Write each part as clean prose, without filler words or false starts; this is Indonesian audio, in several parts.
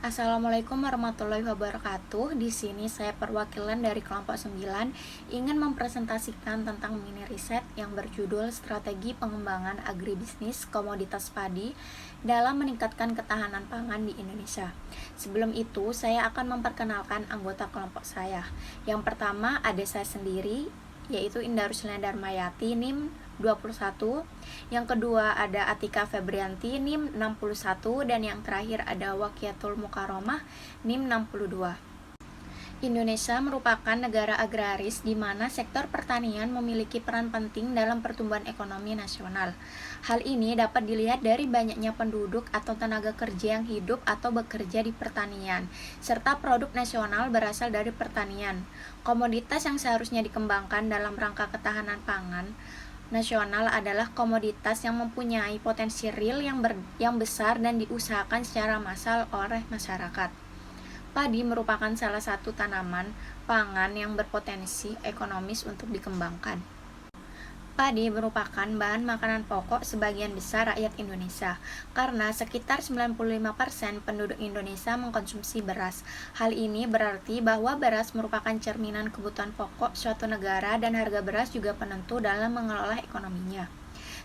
Assalamualaikum warahmatullahi wabarakatuh. Di sini saya perwakilan dari kelompok 9 ingin mempresentasikan tentang mini riset yang berjudul Strategi Pengembangan Agribisnis Komoditas Padi dalam meningkatkan ketahanan pangan di Indonesia. Sebelum itu, saya akan memperkenalkan anggota kelompok saya. Yang pertama ada saya sendiri, yaitu Indah Ruslina Darmayati, NIM 21. Yang kedua ada Atika Febrianti, NIM 61. Dan yang terakhir ada Wakiatul Mukaromah, NIM 62. Indonesia merupakan negara agraris di mana sektor pertanian memiliki peran penting dalam pertumbuhan ekonomi nasional. Hal ini dapat dilihat dari banyaknya penduduk atau tenaga kerja yang hidup atau bekerja di pertanian, serta produk nasional berasal dari pertanian. Komoditas yang seharusnya dikembangkan dalam rangka ketahanan pangan nasional adalah komoditas yang mempunyai potensi real yang besar dan diusahakan secara massal oleh masyarakat. Padi merupakan salah satu tanaman pangan yang berpotensi ekonomis untuk dikembangkan. Padi merupakan bahan makanan pokok sebagian besar rakyat Indonesia, karena sekitar 95% penduduk Indonesia mengkonsumsi beras. Hal ini berarti bahwa beras merupakan cerminan kebutuhan pokok suatu negara dan harga beras juga penentu dalam mengelola ekonominya.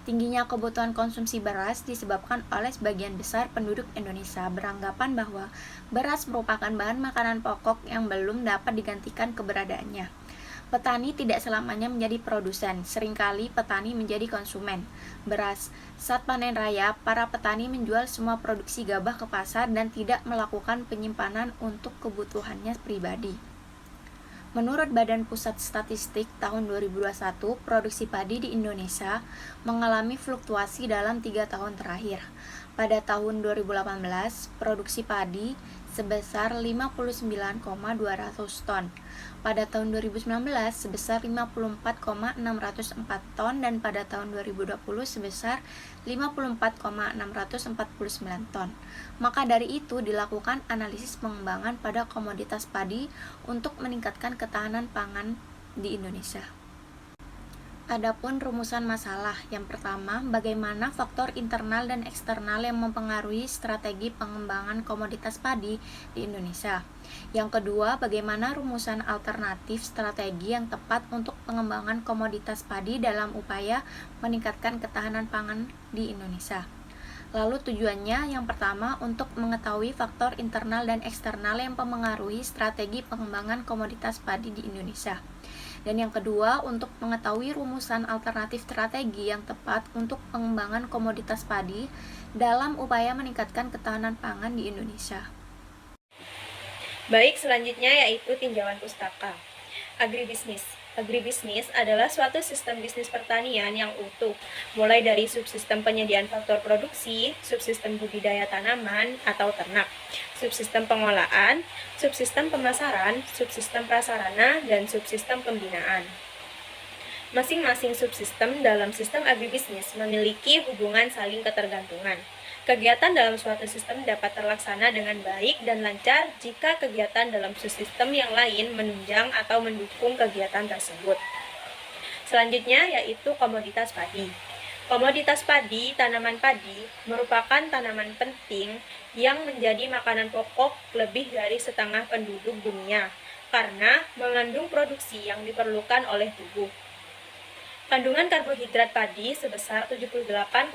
Tingginya kebutuhan konsumsi beras disebabkan oleh sebagian besar penduduk Indonesia beranggapan bahwa beras merupakan bahan makanan pokok yang belum dapat digantikan keberadaannya. Petani tidak selamanya menjadi produsen, seringkali petani menjadi konsumen beras. Saat panen raya, para petani menjual semua produksi gabah ke pasar dan tidak melakukan penyimpanan untuk kebutuhannya pribadi. Menurut Badan Pusat Statistik tahun 2021, produksi padi di Indonesia mengalami fluktuasi dalam 3 tahun terakhir. Pada tahun 2018, produksi padi sebesar 59,200 ton. Pada tahun 2019 sebesar 54,604 ton dan pada tahun 2020 sebesar 54,649 ton. Maka dari itu dilakukan analisis pengembangan pada komoditas padi untuk meningkatkan ketahanan pangan di Indonesia. Adapun rumusan masalah, yang pertama, bagaimana faktor internal dan eksternal yang mempengaruhi strategi pengembangan komoditas padi di Indonesia. Yang kedua, bagaimana rumusan alternatif strategi yang tepat untuk pengembangan komoditas padi dalam upaya meningkatkan ketahanan pangan di Indonesia. Lalu tujuannya yang pertama untuk mengetahui faktor internal dan eksternal yang mempengaruhi strategi pengembangan komoditas padi di Indonesia. Dan yang kedua, untuk mengetahui rumusan alternatif strategi yang tepat untuk pengembangan komoditas padi dalam upaya meningkatkan ketahanan pangan di Indonesia. Baik, selanjutnya yaitu tinjauan pustaka. Agribisnis. Agribisnis adalah suatu sistem bisnis pertanian yang utuh, mulai dari subsistem penyediaan faktor produksi, subsistem budidaya tanaman atau ternak, subsistem pengolahan, subsistem pemasaran, subsistem prasarana, dan subsistem pembinaan. Masing-masing subsistem dalam sistem agribisnis memiliki hubungan saling ketergantungan. Kegiatan dalam suatu sistem dapat terlaksana dengan baik dan lancar jika kegiatan dalam subsistem yang lain menunjang atau mendukung kegiatan tersebut. Selanjutnya yaitu komoditas padi. Komoditas padi, tanaman padi, merupakan tanaman penting yang menjadi makanan pokok lebih dari setengah penduduk dunia karena mengandung produksi yang diperlukan oleh tubuh. Kandungan karbohidrat padi sebesar 78,9%,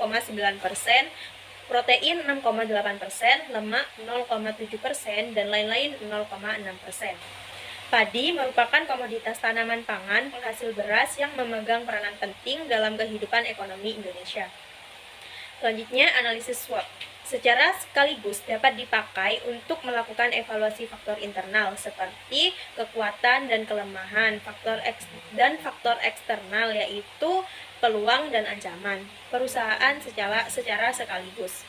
protein 6,8%, lemak 0,7%, dan lain-lain 0,6%. Padi merupakan komoditas tanaman pangan penghasil beras yang memegang peranan penting dalam kehidupan ekonomi Indonesia. Selanjutnya, analisis SWOT. Secara sekaligus dapat dipakai untuk melakukan evaluasi faktor internal seperti kekuatan dan kelemahan, faktor eksternal yaitu peluang dan ancaman perusahaan secara sekaligus,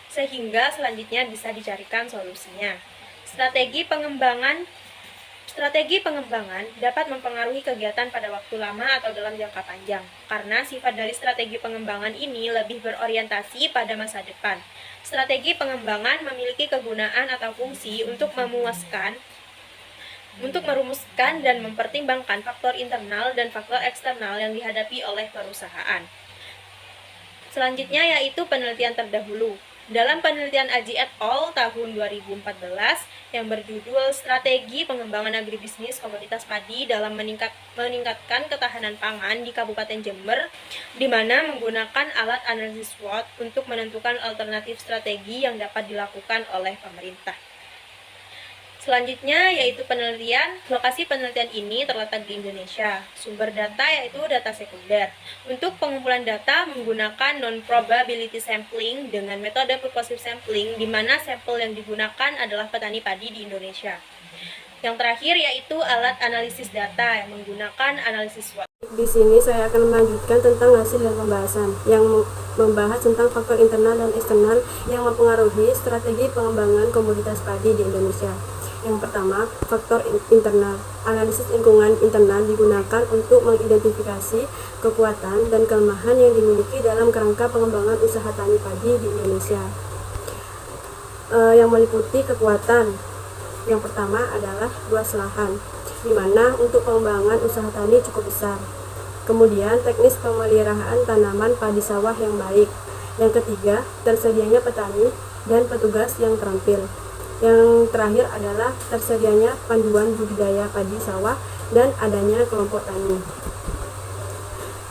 sehingga selanjutnya bisa dicarikan solusinya. Strategi pengembangan dapat mempengaruhi kegiatan pada waktu lama atau dalam jangka panjang, karena sifat dari strategi pengembangan ini lebih berorientasi pada masa depan. Strategi pengembangan memiliki kegunaan atau fungsi untuk merumuskan dan mempertimbangkan faktor internal dan faktor eksternal yang dihadapi oleh perusahaan. Selanjutnya yaitu penelitian terdahulu. Dalam penelitian Aji et al. Tahun 2014 yang berjudul Strategi Pengembangan Agribisnis Komoditas Padi dalam meningkatkan ketahanan pangan di Kabupaten Jember, di mana menggunakan alat analisis SWOT untuk menentukan alternatif strategi yang dapat dilakukan oleh pemerintah. Selanjutnya yaitu penelitian. Lokasi penelitian ini terletak di Indonesia. Sumber data yaitu data sekunder. Untuk pengumpulan data menggunakan non-probability sampling dengan metode purposive sampling, di mana sampel yang digunakan adalah petani padi di Indonesia. Yang terakhir yaitu alat analisis data yang menggunakan analisis SWOT. Di sini saya akan melanjutkan tentang hasil dan pembahasan yang membahas tentang faktor internal dan eksternal yang mempengaruhi strategi pengembangan komoditas padi di Indonesia. Yang pertama, faktor internal. Analisis lingkungan internal digunakan untuk mengidentifikasi kekuatan dan kelemahan yang dimiliki dalam kerangka pengembangan usaha tani padi di Indonesia. Yang meliputi kekuatan. Yang pertama adalah luas lahan, di mana untuk pengembangan usaha tani cukup besar. Kemudian, teknis pemeliharaan tanaman padi sawah yang baik. Yang ketiga, tersedianya petani dan petugas yang terampil. Yang terakhir adalah tersedianya panduan budidaya padi sawah dan adanya kelompok tani.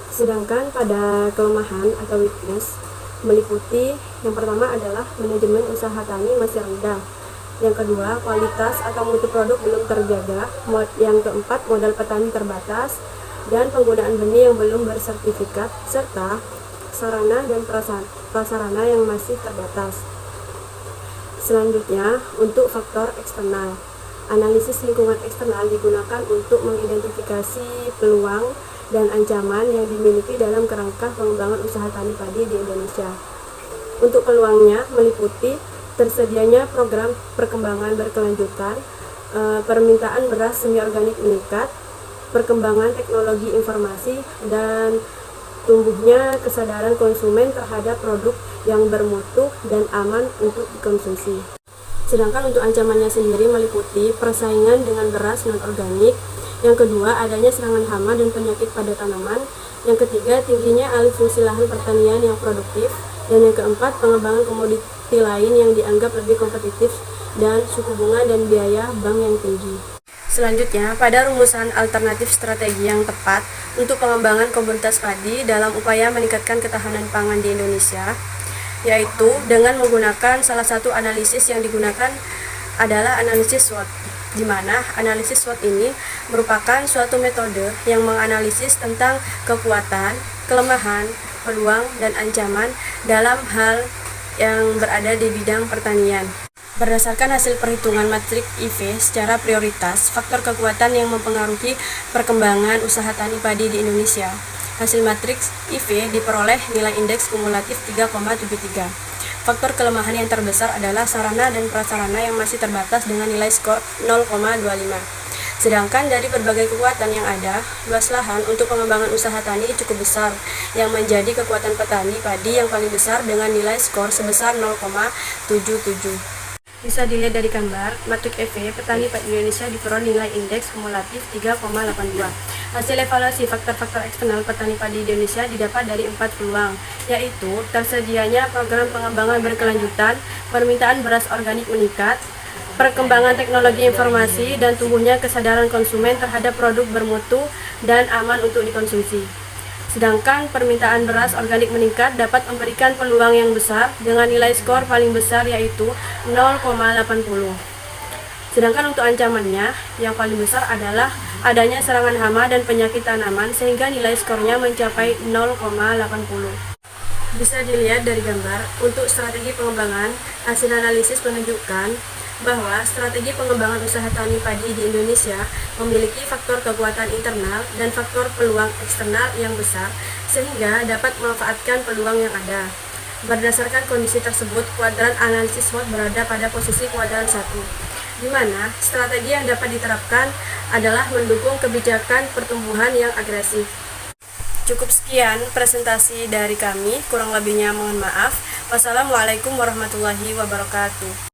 Sedangkan pada kelemahan atau weakness meliputi yang pertama adalah manajemen usaha tani masih rendah. Yang kedua, kualitas atau mutu produk belum terjaga. Yang keempat, modal petani terbatas dan penggunaan benih yang belum bersertifikat, serta sarana dan prasarana yang masih terbatas. Selanjutnya, untuk faktor eksternal. Analisis lingkungan eksternal digunakan untuk mengidentifikasi peluang dan ancaman yang dimiliki dalam kerangka pengembangan usaha tani padi di Indonesia. Untuk peluangnya meliputi tersedianya program perkembangan berkelanjutan, permintaan beras semi organik meningkat, perkembangan teknologi informasi, dan tumbuhnya kesadaran konsumen terhadap produk yang bermutu dan aman untuk dikonsumsi. Sedangkan untuk ancamannya sendiri meliputi persaingan dengan beras non-organik. Yang kedua, adanya serangan hama dan penyakit pada tanaman. Yang ketiga, tingginya alih fungsi lahan pertanian yang produktif. Dan yang keempat, pengembangan komoditi lain yang dianggap lebih kompetitif dan suku bunga dan biaya bank yang tinggi. Selanjutnya, pada rumusan alternatif strategi yang tepat untuk pengembangan komoditas padi dalam upaya meningkatkan ketahanan pangan di Indonesia, yaitu dengan menggunakan salah satu analisis yang digunakan adalah analisis SWOT, di mana analisis SWOT ini merupakan suatu metode yang menganalisis tentang kekuatan, kelemahan, peluang, dan ancaman dalam hal yang berada di bidang pertanian. Berdasarkan hasil perhitungan matriks IV secara prioritas, faktor kekuatan yang mempengaruhi perkembangan usaha tani padi di Indonesia. Hasil matriks IV diperoleh nilai indeks kumulatif 3,73. Faktor kelemahan yang terbesar adalah sarana dan prasarana yang masih terbatas dengan nilai skor 0,25. Sedangkan dari berbagai kekuatan yang ada, luas lahan untuk pengembangan usaha tani cukup besar, yang menjadi kekuatan petani padi yang paling besar dengan nilai skor sebesar 0,77. Bisa dilihat dari gambar, matriks EV, petani padi Indonesia diperoleh nilai indeks kumulatif 3,82. Hasil evaluasi faktor-faktor eksternal petani padi Indonesia didapat dari 4 peluang, yaitu tersedianya program pengembangan berkelanjutan, permintaan beras organik meningkat, perkembangan teknologi informasi, dan tumbuhnya kesadaran konsumen terhadap produk bermutu dan aman untuk dikonsumsi. Sedangkan permintaan beras organik meningkat dapat memberikan peluang yang besar dengan nilai skor paling besar yaitu 0,80. Sedangkan untuk ancamannya, yang paling besar adalah adanya serangan hama dan penyakit tanaman sehingga nilai skornya mencapai 0,80. Bisa dilihat dari gambar, untuk strategi pengembangan, hasil analisis menunjukkan bahwa strategi pengembangan usaha tani padi di Indonesia memiliki faktor kekuatan internal dan faktor peluang eksternal yang besar sehingga dapat memanfaatkan peluang yang ada. Berdasarkan kondisi tersebut, kuadran analisis SWOT berada pada posisi kuadran 1, di mana strategi yang dapat diterapkan adalah mendukung kebijakan pertumbuhan yang agresif. Cukup sekian presentasi dari kami, kurang lebihnya mohon maaf. Wassalamualaikum warahmatullahi wabarakatuh.